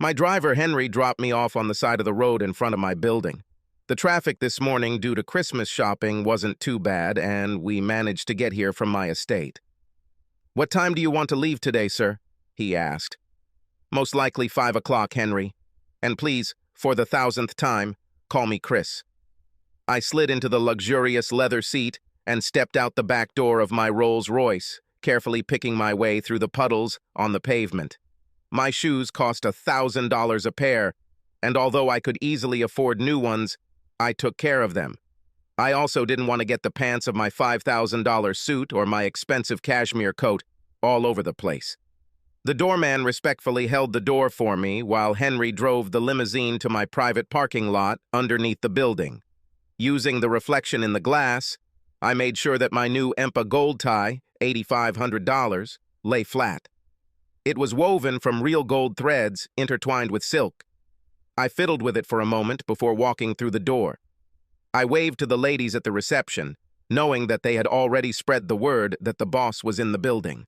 My driver, Henry, dropped me off on the side of the road in front of my building. The traffic this morning due to Christmas shopping wasn't too bad, and we managed to get here from my estate. "What time do you want to leave today, sir?" he asked. "Most likely 5 o'clock, Henry. And please, for the 1000th time, call me Chris." I slid into the luxurious leather seat and stepped out the back door of my Rolls-Royce, carefully picking my way through the puddles on the pavement. My shoes cost $1,000 a pair, and although I could easily afford new ones, I took care of them. I also didn't want to get the pants of my $5,000 suit or my expensive cashmere coat all over the place. The doorman respectfully held the door for me while Henry drove the limousine to my private parking lot underneath the building. Using the reflection in the glass, I made sure that my new EMPA gold tie, $8,500, lay flat. It was woven from real gold threads intertwined with silk. I fiddled with it for a moment before walking through the door. I waved to the ladies at the reception, knowing that they had already spread the word that the boss was in the building.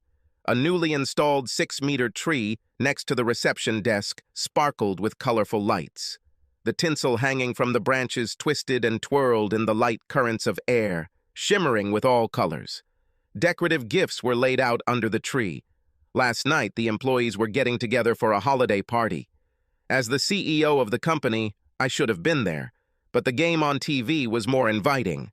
A newly installed 6-meter tree next to the reception desk sparkled with colorful lights. The tinsel hanging from the branches twisted and twirled in the light currents of air, shimmering with all colors. Decorative gifts were laid out under the tree. Last night, the employees were getting together for a holiday party. As the CEO of the company, I should have been there, but the game on TV was more inviting.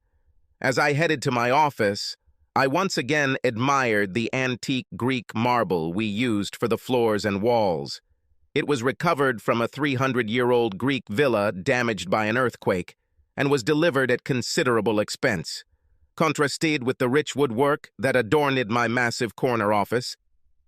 As I headed to my office, I once again admired the antique Greek marble we used for the floors and walls. It was recovered from a 300-year-old Greek villa damaged by an earthquake and was delivered at considerable expense. Contrasted with the rich woodwork that adorned my massive corner office,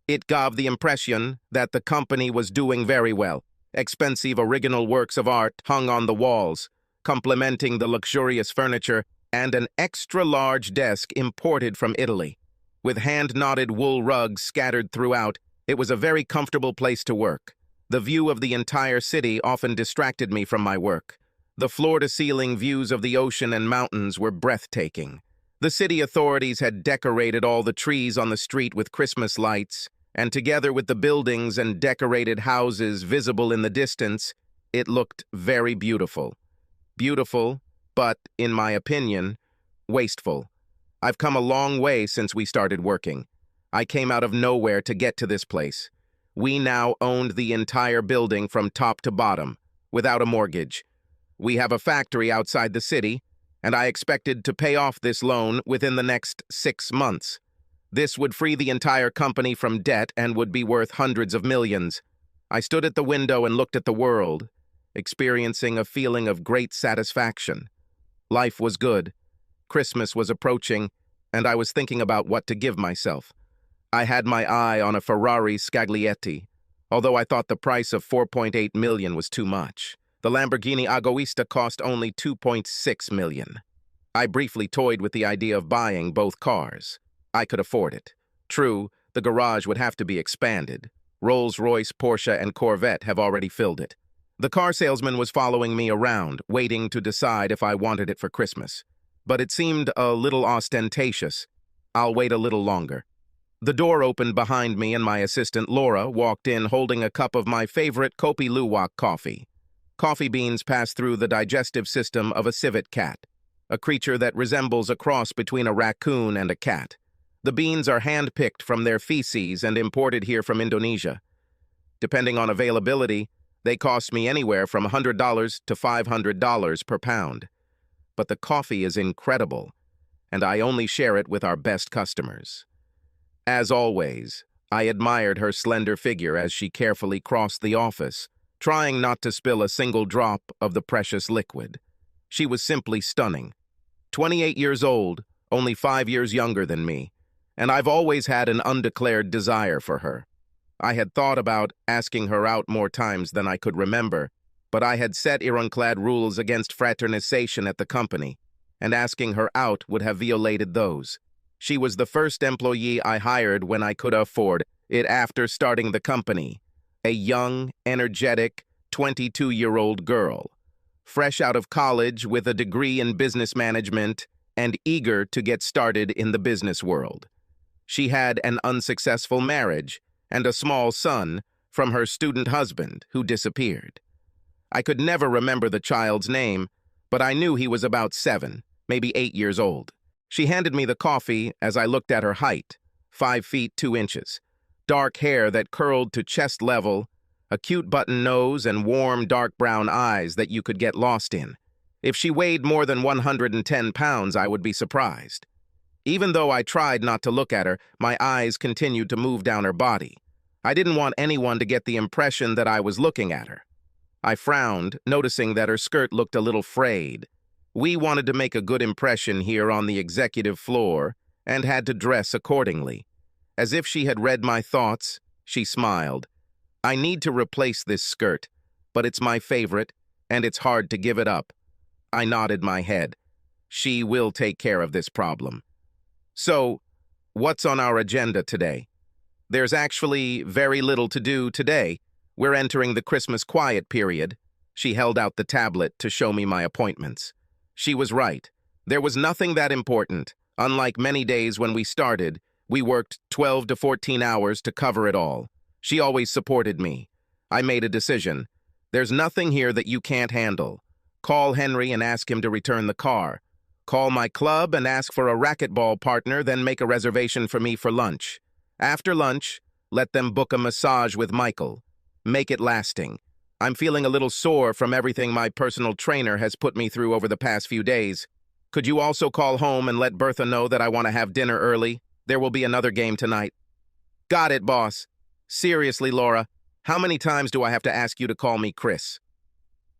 it gave the impression that the company was doing very well. Expensive original works of art hung on the walls, complementing the luxurious furniture, and an extra-large desk imported from Italy. With hand-knotted wool rugs scattered throughout, it was a very comfortable place to work. The view of the entire city often distracted me from my work. The floor-to-ceiling views of the ocean and mountains were breathtaking. The city authorities had decorated all the trees on the street with Christmas lights, and together with the buildings and decorated houses visible in the distance, it looked very beautiful. Beautiful, but, in my opinion, wasteful. I've come a long way since we started working. I came out of nowhere to get to this place. We now owned the entire building from top to bottom, without a mortgage. We have a factory outside the city, and I expected to pay off this loan within the next 6 months. This would free the entire company from debt and would be worth hundreds of millions. I stood at the window and looked at the world, experiencing a feeling of great satisfaction. Life was good. Christmas was approaching, and I was thinking about what to give myself. I had my eye on a Ferrari Scaglietti, although I thought the price of $4.8 million was too much. The Lamborghini Agoista cost only $2.6 million. I briefly toyed with the idea of buying both cars. I could afford it. True, the garage would have to be expanded. Rolls-Royce, Porsche, and Corvette have already filled it. The car salesman was following me around, waiting to decide if I wanted it for Christmas. But it seemed a little ostentatious. I'll wait a little longer. The door opened behind me and my assistant Laura walked in holding a cup of my favorite Kopi Luwak coffee. Coffee beans pass through the digestive system of a civet cat, a creature that resembles a cross between a raccoon and a cat. The beans are hand-picked from their feces and imported here from Indonesia. Depending on availability, they cost me anywhere from $100 to $500 per pound. But the coffee is incredible, and I only share it with our best customers. As always, I admired her slender figure as she carefully crossed the office, trying not to spill a single drop of the precious liquid. She was simply stunning. 28 years old, only 5 years younger than me, and I've always had an undeclared desire for her. I had thought about asking her out more times than I could remember, but I had set ironclad rules against fraternization at the company, and asking her out would have violated those. She was the first employee I hired when I could afford it after starting the company, a young, energetic, 22-year-old girl, fresh out of college with a degree in business management and eager to get started in the business world. She had an unsuccessful marriage and a small son, from her student husband, who disappeared. I could never remember the child's name, but I knew he was about 7, maybe 8 years old. She handed me the coffee as I looked at her height, 5 feet 2 inches, dark hair that curled to chest level, a cute button nose, and warm dark brown eyes that you could get lost in. If she weighed more than 110 pounds, I would be surprised. Even though I tried not to look at her, my eyes continued to move down her body. I didn't want anyone to get the impression that I was looking at her. I frowned, noticing that her skirt looked a little frayed. We wanted to make a good impression here on the executive floor and had to dress accordingly. As if she had read my thoughts, she smiled. I need to replace this skirt, but it's my favorite, and it's hard to give it up. I nodded my head. She will take care of this problem. So, what's on our agenda today? There's actually very little to do today. We're entering the Christmas quiet period. She held out the tablet to show me my appointments. She was right. There was nothing that important. Unlike many days when we started, we worked 12 to 14 hours to cover it all. She always supported me. I made a decision. There's nothing here that you can't handle. Call Henry and ask him to return the car. Call my club and ask for a racquetball partner, then make a reservation for me for lunch. After lunch, let them book a massage with Michael. Make it lasting. I'm feeling a little sore from everything my personal trainer has put me through over the past few days. Could you also call home and let Bertha know that I want to have dinner early? There will be another game tonight. Got it, boss. Seriously, Laura, how many times do I have to ask you to call me Chris?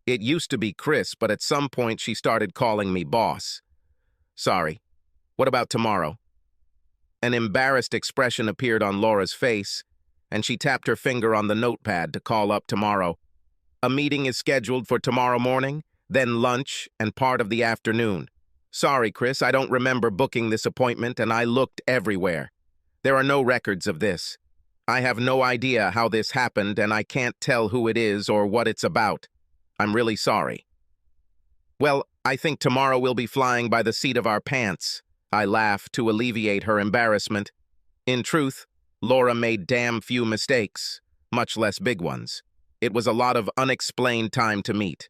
It used to be Chris, but at some point she started calling me boss. Sorry. What about tomorrow? An embarrassed expression appeared on Laura's face, and she tapped her finger on the notepad to call up tomorrow. A meeting is scheduled for tomorrow morning, then lunch, and part of the afternoon. Sorry, Chris, I don't remember booking this appointment, and I looked everywhere. There are no records of this. I have no idea how this happened, and I can't tell who it is or what it's about. I'm really sorry. Well, I think tomorrow we'll be flying by the seat of our pants. I laughed to alleviate her embarrassment. In truth, Laura made damn few mistakes, much less big ones. It was a lot of unexplained time to meet.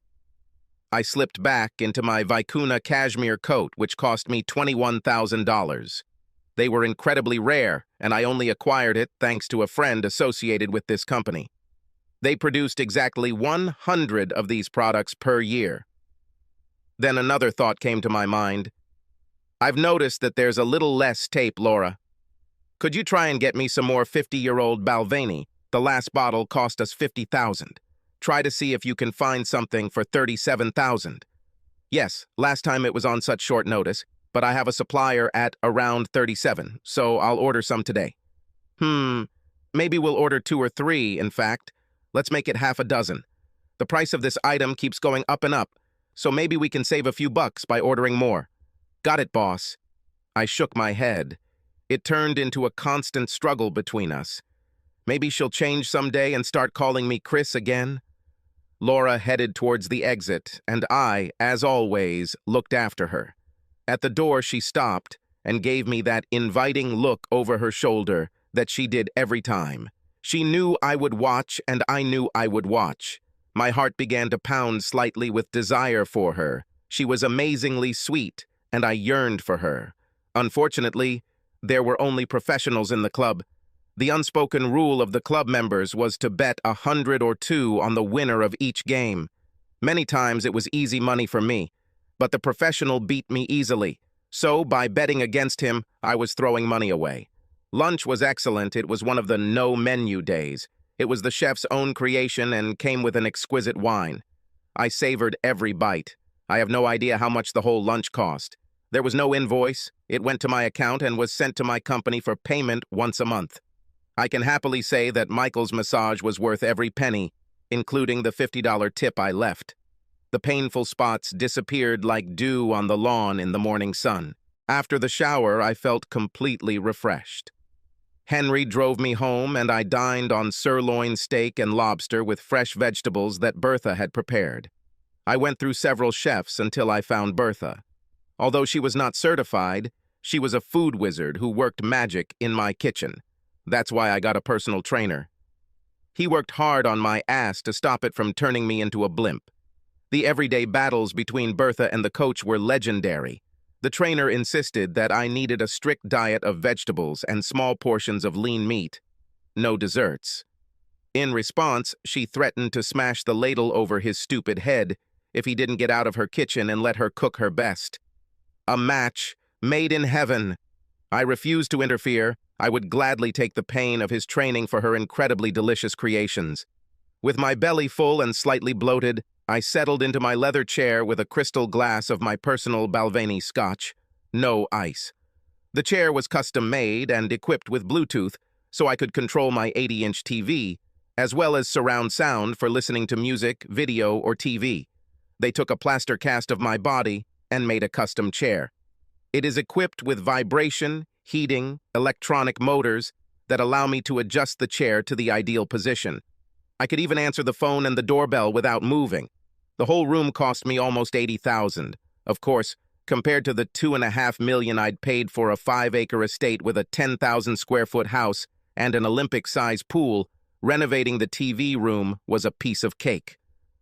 I slipped back into my Vicuna cashmere coat, which cost me $21,000. They were incredibly rare, and I only acquired it thanks to a friend associated with this company. They produced exactly 100 of these products per year. Then another thought came to my mind. I've noticed that there's a little less tape, Laura. Could you try and get me some more 50-year-old Balvenie? The last bottle cost us $50,000. Try to see if you can find something for $37,000. Yes, last time it was on such short notice, but I have a supplier at around 37, so I'll order some today. Maybe we'll order 2 or 3, in fact. Let's make it half a dozen. The price of this item keeps going up and up, so maybe we can save a few bucks by ordering more. Got it, boss. I shook my head. It turned into a constant struggle between us. Maybe she'll change someday and start calling me Chris again. Laura headed towards the exit, and I, as always, looked after her. At the door, she stopped and gave me that inviting look over her shoulder that she did every time. She knew I would watch, and I knew I would watch. My heart began to pound slightly with desire for her. She was amazingly sweet, and I yearned for her. Unfortunately, there were only professionals in the club. The unspoken rule of the club members was to bet 100 or 2 on the winner of each game. Many times it was easy money for me, but the professional beat me easily. So, by betting against him, I was throwing money away. Lunch was excellent. It was one of the no-menu days. It was the chef's own creation and came with an exquisite wine. I savored every bite. I have no idea how much the whole lunch cost. There was no invoice. It went to my account and was sent to my company for payment once a month. I can happily say that Michael's massage was worth every penny, including the $50 tip I left. The painful spots disappeared like dew on the lawn in the morning sun. After the shower, I felt completely refreshed. Henry drove me home, and I dined on sirloin steak and lobster with fresh vegetables that Bertha had prepared. I went through several chefs until I found Bertha. Although she was not certified, she was a food wizard who worked magic in my kitchen. That's why I got a personal trainer. He worked hard on my ass to stop it from turning me into a blimp. The everyday battles between Bertha and the coach were legendary. The trainer insisted that I needed a strict diet of vegetables and small portions of lean meat. No desserts. In response, she threatened to smash the ladle over his stupid head if he didn't get out of her kitchen and let her cook her best. A match made in heaven. I refused to interfere. I would gladly take the pain of his training for her incredibly delicious creations. With my belly full and slightly bloated, I settled into my leather chair with a crystal glass of my personal Balvenie scotch. No ice. The chair was custom-made and equipped with Bluetooth, so I could control my 80-inch TV, as well as surround sound for listening to music, video, or TV. They took a plaster cast of my body and made a custom chair. It is equipped with vibration, heating, electronic motors that allow me to adjust the chair to the ideal position. I could even answer the phone and the doorbell without moving. The whole room cost me almost $80,000. Of course, compared to the $2.5 million I'd paid for a 5-acre estate with a 10,000-square-foot house and an Olympic-sized pool, renovating the TV room was a piece of cake.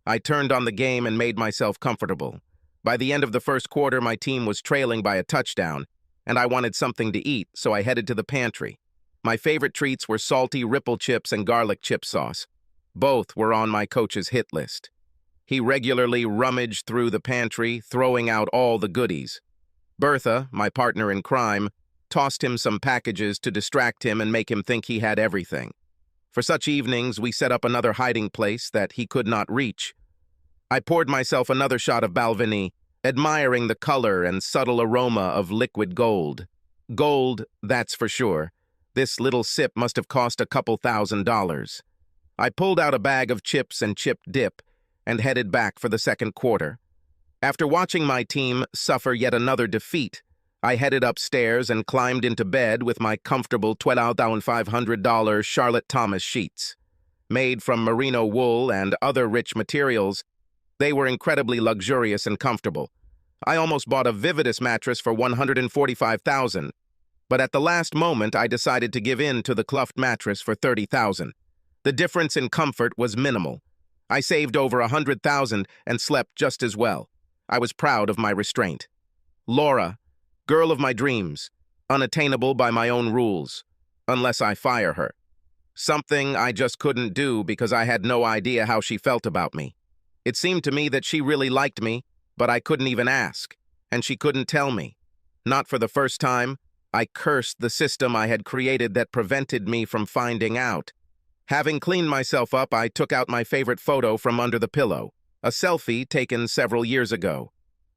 I turned on the game and made myself comfortable. By the end of the first quarter, my team was trailing by a touchdown, and I wanted something to eat, so I headed to the pantry. My favorite treats were salty Ripple chips and garlic chip sauce. Both were on my coach's hit list. He regularly rummaged through the pantry, throwing out all the goodies. Bertha, my partner in crime, tossed him some packages to distract him and make him think he had everything. For such evenings, we set up another hiding place that he could not reach. I poured myself another shot of Balvenie, admiring the color and subtle aroma of liquid gold. Gold, that's for sure. This little sip must have cost a couple $1,000s. I pulled out a bag of chips and chip dip and headed back for the second quarter. After watching my team suffer yet another defeat, I headed upstairs and climbed into bed with my comfortable $12,500 Charlotte Thomas sheets. Made from merino wool and other rich materials, they were incredibly luxurious and comfortable. I almost bought a Vividus mattress for $145,000, but at the last moment I decided to give in to the Cluft mattress for $30,000. The difference in comfort was minimal. I saved over $100,000 and slept just as well. I was proud of my restraint. Laura, girl of my dreams, unattainable by my own rules, unless I fire her. Something I just couldn't do because I had no idea how she felt about me. It seemed to me that she really liked me, but I couldn't even ask, and she couldn't tell me. Not for the first time, I cursed the system I had created that prevented me from finding out. Having cleaned myself up, I took out my favorite photo from under the pillow, a selfie taken several years ago.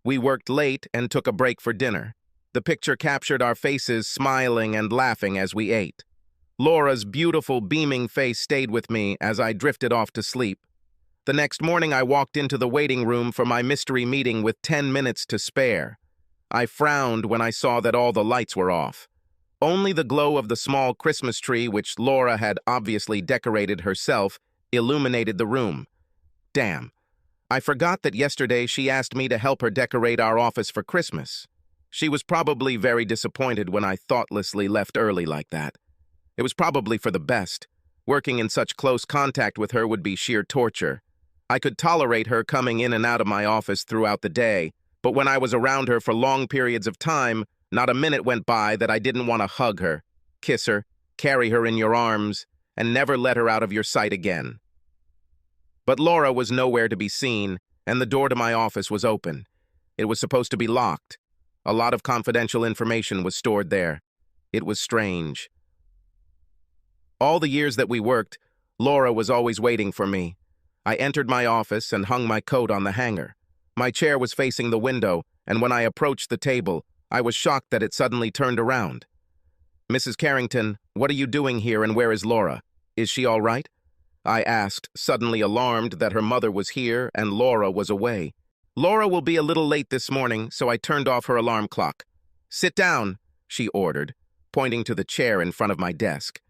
We worked late and took a break for dinner. The picture captured our faces smiling and laughing as we ate. Laura's beautiful, beaming face stayed with me as I drifted off to sleep. The next morning, I walked into the waiting room for my mystery meeting with 10 minutes to spare. I frowned when I saw that all the lights were off. Only the glow of the small Christmas tree, which Laura had obviously decorated herself, illuminated the room. Damn. I forgot that yesterday she asked me to help her decorate our office for Christmas. She was probably very disappointed when I thoughtlessly left early like that. It was probably for the best. Working in such close contact with her would be sheer torture. I could tolerate her coming in and out of my office throughout the day, but when I was around her for long periods of time, not a minute went by that I didn't want to hug her, kiss her, carry her in your arms, and never let her out of your sight again. But Laura was nowhere to be seen, and the door to my office was open. It was supposed to be locked. A lot of confidential information was stored there. It was strange. All the years that we worked, Laura was always waiting for me. I entered my office and hung my coat on the hanger. My chair was facing the window, and when I approached the table, I was shocked that it suddenly turned around. "Mrs. Carrington, what are you doing here and where is Laura? Is she all right?" I asked, suddenly alarmed that her mother was here and Laura was away. "Laura will be a little late this morning, so I turned off her alarm clock." "Sit down," she ordered, pointing to the chair in front of my desk.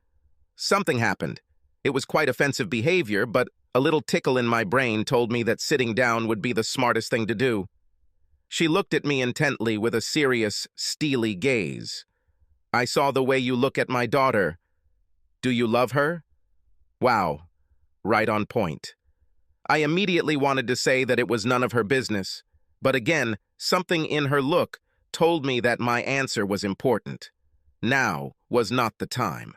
Something happened. It was quite offensive behavior, but a little tickle in my brain told me that sitting down would be the smartest thing to do. She looked at me intently with a serious, steely gaze. "I saw the way you look at my daughter. Do you love her?" Wow. right on point. I immediately wanted to say that it was none of her business, but again, something in her look told me that my answer was important. Now was not the time.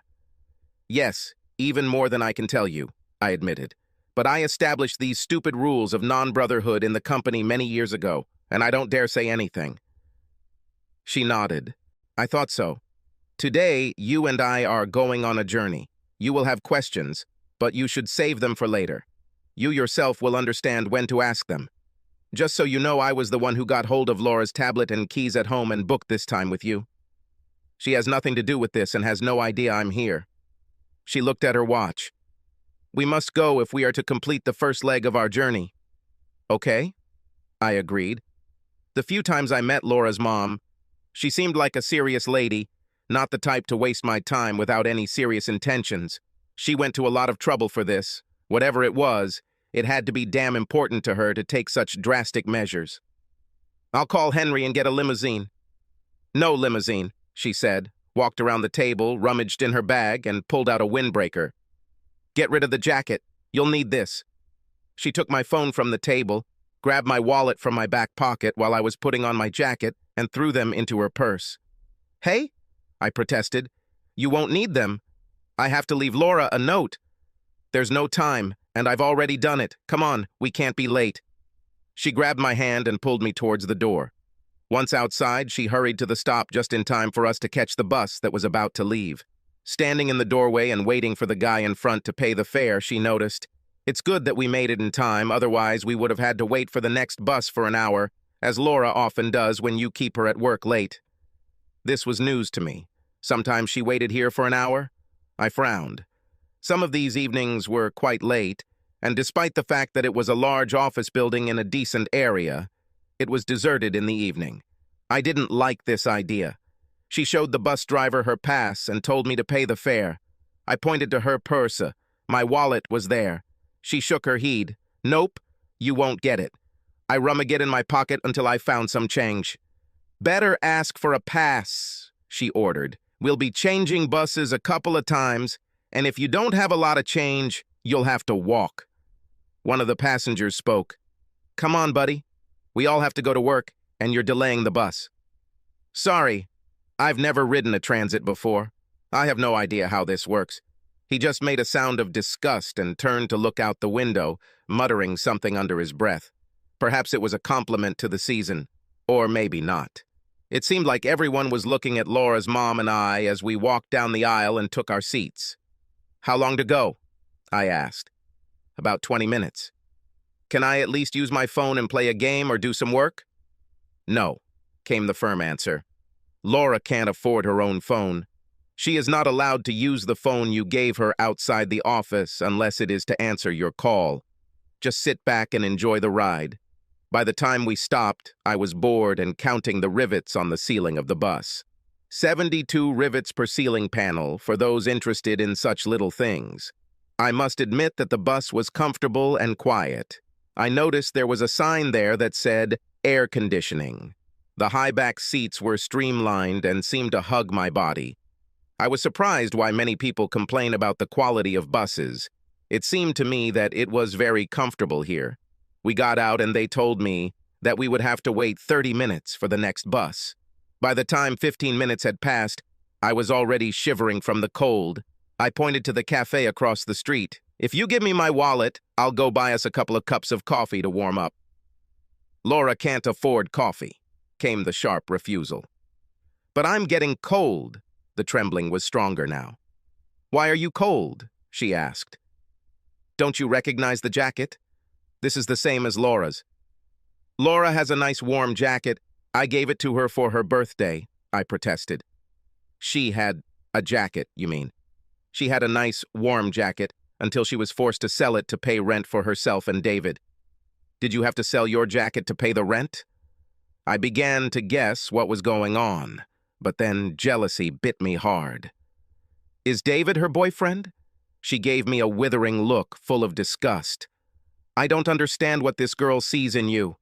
Yes, even more than I can tell you, I admitted. But I established these stupid rules of non-brotherhood in the company many years ago, and I don't dare say anything. She nodded. I thought so. Today, you and I are going on a journey. You will have questions, but you should save them for later. You yourself will understand when to ask them. Just so you know, I was the one who got hold of Laura's tablet and keys at home and booked this time with you. She has nothing to do with this and has no idea I'm here. She looked at her watch. We must go if we are to complete the first leg of our journey. Okay, I agreed. The few times I met Laura's mom, she seemed like a serious lady, not the type to waste my time without any serious intentions. She went to a lot of trouble for this. Whatever it was, it had to be damn important to her to take such drastic measures. I'll call Henry and get a limousine. No limousine, she said, walked around the table, rummaged in her bag, and pulled out a windbreaker. Get rid of the jacket. You'll need this. She took my phone from the table, grabbed my wallet from my back pocket while I was putting on my jacket, and threw them into her purse. Hey, I protested. You won't need them. I have to leave Laura a note. There's no time, and I've already done it. Come on, we can't be late. She grabbed my hand and pulled me towards the door. Once outside, she hurried to the stop just in time for us to catch the bus that was about to leave. Standing in the doorway and waiting for the guy in front to pay the fare, she noticed, "It's good that we made it in time, otherwise we would have had to wait for the next bus for an hour, as Laura often does when you keep her at work late." This was news to me. Sometimes she waited here for an hour. I frowned. Some of these evenings were quite late, and despite the fact that it was a large office building in a decent area, it was deserted in the evening. I didn't like this idea. She showed the bus driver her pass and told me to pay the fare. I pointed to her purse. My wallet was there. She shook her head. Nope, you won't get it. I rummaged it in my pocket until I found some change. Better ask for a pass, she ordered. We'll be changing buses a couple of times, and if you don't have a lot of change, you'll have to walk. One of the passengers spoke. Come on, buddy. We all have to go to work, and you're delaying the bus. Sorry, I've never ridden a transit before. I have no idea how this works. He just made a sound of disgust and turned to look out the window, muttering something under his breath. Perhaps it was a compliment to the season, or maybe not. It seemed like everyone was looking at Laura's mom and I as we walked down the aisle and took our seats. How long to go? I asked. About 20 minutes. Can I at least use my phone and play a game or do some work? No, came the firm answer. Laura can't afford her own phone. She is not allowed to use the phone you gave her outside the office unless it is to answer your call. Just sit back and enjoy the ride. By the time we stopped, I was bored and counting the rivets on the ceiling of the bus. 72 rivets per ceiling panel for those interested in such little things. I must admit that the bus was comfortable and quiet. I noticed there was a sign there that said, air conditioning. The high-back seats were streamlined and seemed to hug my body. I was surprised why many people complain about the quality of buses. It seemed to me that it was very comfortable here. We got out and they told me that we would have to wait 30 minutes for the next bus. By the time 15 minutes had passed, I was already shivering from the cold. I pointed to the cafe across the street. If you give me my wallet, I'll go buy us a couple of cups of coffee to warm up. Laura can't afford coffee, came the sharp refusal. But I'm getting cold. The trembling was stronger now. Why are you cold? She asked. Don't you recognize the jacket? This is the same as Laura's. Laura has a nice warm jacket. I gave it to her for her birthday, I protested. She had a jacket, you mean? She had a nice, warm jacket until she was forced to sell it to pay rent for herself and David. Did you have to sell your jacket to pay the rent? I began to guess what was going on, but then jealousy bit me hard. Is David her boyfriend? She gave me a withering look full of disgust. I don't understand what this girl sees in you.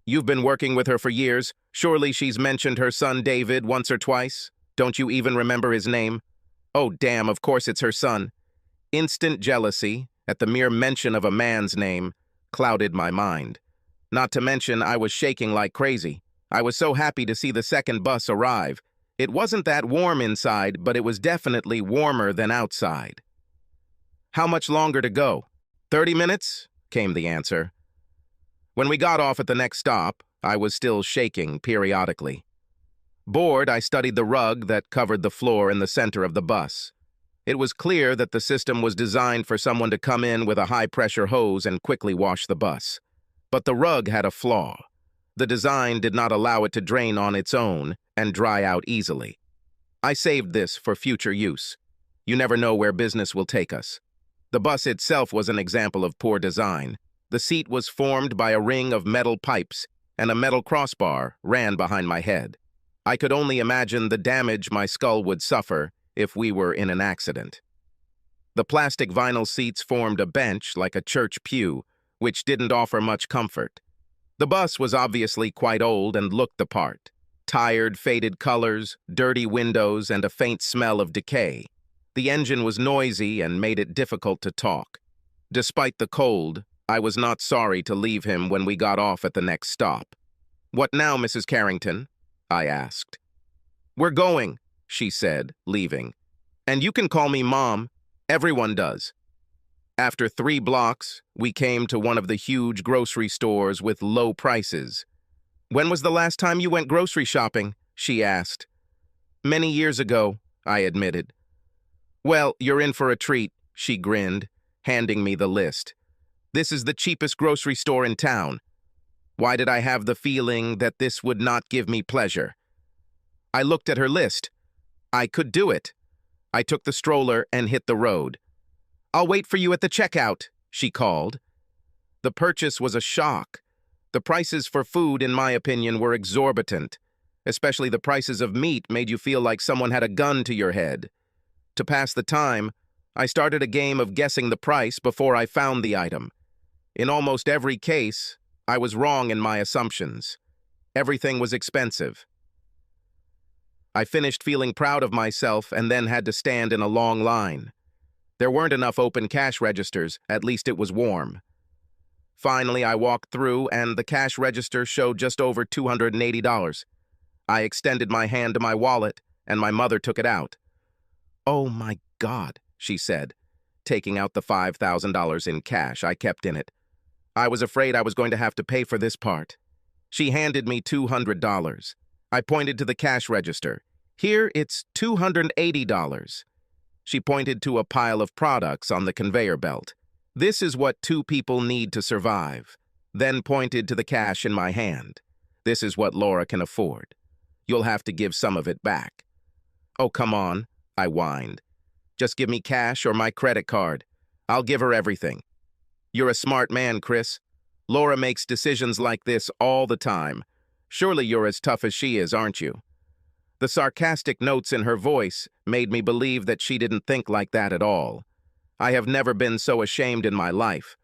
You've been working with her for years. Surely she's mentioned her son David once or twice. Don't you even remember his name? Oh, damn, of course it's her son. Instant jealousy. at the mere mention of a man's name, clouded my mind. Not to mention, I was shaking like crazy. I was so happy to see the second bus arrive. It wasn't that warm inside, but it was definitely warmer than outside. "How much longer to go?" "30 minutes," came the answer. When we got off at the next stop, I was still shaking periodically. Bored, I studied the rug that covered the floor in the center of the bus. It was clear that the system was designed for someone to come in with a high-pressure hose and quickly wash the bus. But the rug had a flaw. The design did not allow it to drain on its own and dry out easily. I saved this for future use. You never know where business will take us. The bus itself was an example of poor design. The seat was formed by a ring of metal pipes, and a metal crossbar ran behind my head. I could only imagine the damage my skull would suffer if we were in an accident. The plastic vinyl seats formed a bench like a church pew, which didn't offer much comfort. The bus was obviously quite old and looked the part. Tired, faded colors, dirty windows, and a faint smell of decay. The engine was noisy and made it difficult to talk. Despite the cold, I was not sorry to leave him when we got off at the next stop. "What now, Mrs. Carrington?" I asked. "We're going," she said, leaving. "And you can call me Mom. Everyone does." After 3 blocks, we came to one of the huge grocery stores with low prices. "When was the last time you went grocery shopping?" she asked. "Many years ago," I admitted. "Well, you're in for a treat," she grinned, handing me the list. "This is the cheapest grocery store in town." Why did I have the feeling that this would not give me pleasure? I looked at her list. I could do it. I took the stroller and hit the road. "I'll wait for you at the checkout," she called. The purchase was a shock. The prices for food, in my opinion, were exorbitant. Especially the prices of meat made you feel like someone had a gun to your head. To pass the time, I started a game of guessing the price before I found the item. In almost every case, I was wrong in my assumptions. Everything was expensive. I finished feeling proud of myself and then had to stand in a long line. There weren't enough open cash registers, at least it was warm. Finally, I walked through and the cash register showed just over $280. I extended my hand to my wallet and my mother took it out. "Oh my God," she said, taking out the $5,000 in cash I kept in it. I was afraid I was going to have to pay for this part. She handed me $200. I pointed to the cash register. "Here, it's $280. She pointed to a pile of products on the conveyor belt. "This is what 2 people need to survive." Then pointed to the cash in my hand. "This is what Laura can afford. You'll have to give some of it back." "Oh, come on," I whined. "Just give me cash or my credit card. I'll give her everything." "You're a smart man, Chris. Laura makes decisions like this all the time. Surely you're as tough as she is, aren't you?" The sarcastic notes in her voice made me believe that she didn't think like that at all. I have never been so ashamed in my life.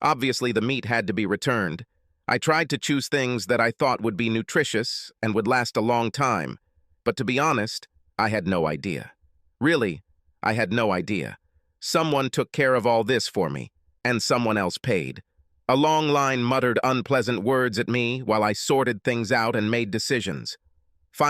Obviously, the meat had to be returned. I tried to choose things that I thought would be nutritious and would last a long time. But to be honest, I had no idea. Really, I had no idea. Someone took care of all this for me, and someone else paid. A long line muttered unpleasant words at me while I sorted things out and made decisions.